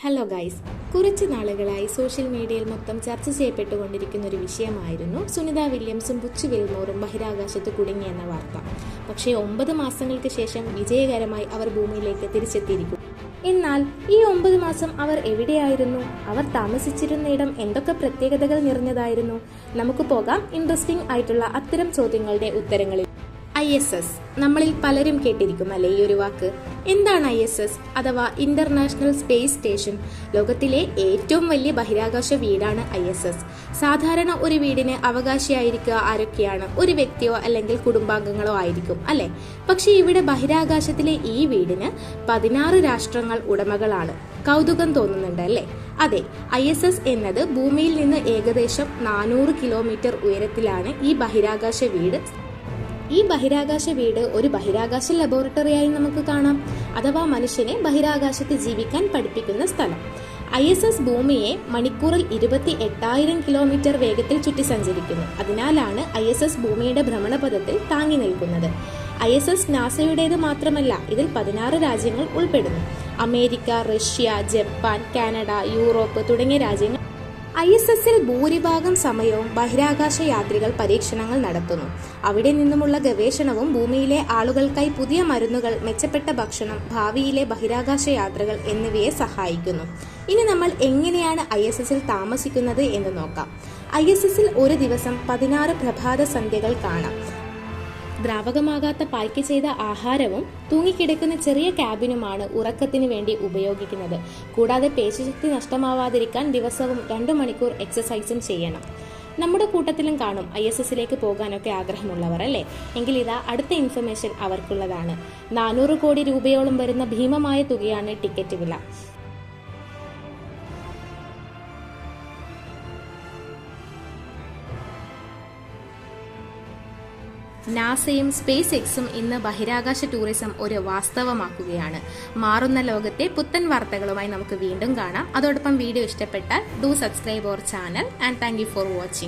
Hello guys, കുറച്ച് നാളുകളായി social മീഡിയയിൽ മൊത്തം ചർച്ച ചെയ്യപ്പെട്ടുകൊണ്ടിരിക്കുന്ന ഒരു വിഷയമായിരുന്നു സുനിത വില്യംസും ബുച്ച് വിൽമോറും ബഹിരാകാശത്ത് കുടുങ്ങിയെന്ന വാർത്ത. പക്ഷേ 9 മാസങ്ങൾക്ക് ശേഷം വിജയകരമായി അവർ ഭൂമിയിലേക്ക് തിരിച്ചെത്തിയിരിക്കും. എന്നാൽ ഈ 9 മാസം അവർ എവിടെയായിരുന്നു? അവർ താമസിച്ചിരുന്ന ഇടം എന്തൊക്കെ പ്രത്യേകതകൾ നിറഞ്ഞതായിരുന്നു? നമുക്ക് പോകാം ഇൻട്രസ്റ്റിംഗ് ആയിട്ടുള്ള അത്തരം ചോദ്യങ്ങളുടെ ഉത്തരങ്ങളിൽ. ISS, നമ്മളിൽ പലരും കേട്ടിരിക്കും അല്ലേ ഈ ഒരു വാക്ക്. എന്താണ് ISS അഥവാ ഇന്റർനാഷണൽ സ്പേസ് സ്റ്റേഷൻ? ലോകത്തിലെ ഏറ്റവും വലിയ ബഹിരാകാശ വീടാണ് ISS. സാധാരണ ഒരു വീടിന് അവകാശിയായിരിക്കുക ആരൊക്കെയാണ്? ഒരു വ്യക്തിയോ അല്ലെങ്കിൽ കുടുംബാംഗങ്ങളോ ആയിരിക്കും അല്ലെ. പക്ഷെ ഇവിടെ ബഹിരാകാശത്തിലെ ഈ വീടിന് 16 രാഷ്ട്രങ്ങൾ ഉടമകളാണ്. കൗതുകം തോന്നുന്നുണ്ട് അല്ലേ? അതെ, ISS എന്നത് ഭൂമിയിൽ നിന്ന് ഏകദേശം 400 കിലോമീറ്റർ ഉയരത്തിലാണ് ഈ ബഹിരാകാശ വീട്. ഈ ബഹിരാകാശ വീട് ഒരു ബഹിരാകാശ ലബോറട്ടറിയായി നമുക്ക് കാണാം, അഥവാ മനുഷ്യനെ ബഹിരാകാശത്ത് ജീവിക്കാൻ പഠിപ്പിക്കുന്ന സ്ഥലം. ISS ഭൂമിയെ മണിക്കൂറിൽ 28,000 കിലോമീറ്റർ വേഗത്തിൽ ചുറ്റി സഞ്ചരിക്കുന്നു. അതിനാലാണ് ISS ഭൂമിയുടെ ഭ്രമണപഥത്തിൽ താങ്ങി നിൽക്കുന്നത്. ISS നാസയുടേത് മാത്രമല്ല, ഇതിൽ 16 രാജ്യങ്ങൾ ഉൾപ്പെടുന്നു. America, Russia, Japan, Canada, Europe തുടങ്ങിയ രാജ്യങ്ങൾ. ISSൽ ഭൂരിഭാഗം സമയവും ബഹിരാകാശ യാത്രികൾ പരീക്ഷണങ്ങൾ നടത്തുന്നു. അവിടെ നിന്നുമുള്ള ഗവേഷണവും ഭൂമിയിലെ ആളുകൾക്കായി പുതിയ മരുന്നുകൾ, മെച്ചപ്പെട്ട ഭക്ഷണം, ഭാവിയിലെ ബഹിരാകാശ യാത്രകൾ എന്നിവയെ സഹായിക്കുന്നു. ഇനി നമ്മൾ എങ്ങനെയാണ് ISSൽ താമസിക്കുന്നത് എന്ന് നോക്കാം. ISSൽ ഒരു ദിവസം 16 പ്രഭാത സന്ധ്യകൾ കാണാം. ദ്രാവകമാകാത്ത പായ്ക്ക് ചെയ്ത ആഹാരവും തൂങ്ങിക്കിടക്കുന്ന ചെറിയ ക്യാബിനുമാണ് ഉറക്കത്തിന് വേണ്ടി ഉപയോഗിക്കുന്നത്. കൂടാതെ പേശിശക്തി നഷ്ടമാവാതിരിക്കാൻ ദിവസവും 2 മണിക്കൂർ എക്സസൈസും ചെയ്യണം. നമ്മുടെ കൂട്ടത്തിലും കാണും ISSലേക്ക് പോകാനൊക്കെ ആഗ്രഹമുള്ളവർ അല്ലേ? എങ്കിൽ ഇതാ അടുത്ത ഇൻഫർമേഷൻ അവർക്കുള്ളതാണ്. 400 കോടി രൂപയോളം വരുന്ന ഭീമമായ തുകയാണ് ടിക്കറ്റ് വില. നാസയും സ്പേസ് എക്സും ഇന്ന് ബഹിരാകാശ ടൂറിസം ഒരു വാസ്തവമാക്കുകയാണ്. മാറുന്ന ലോകത്തെ പുത്തൻ വാർത്തകളുമായി നമുക്ക് വീണ്ടും കാണാം. അതോടൊപ്പം വീഡിയോ ഇഷ്ടപ്പെട്ടാൽ do subscribe our channel and thank you for watching.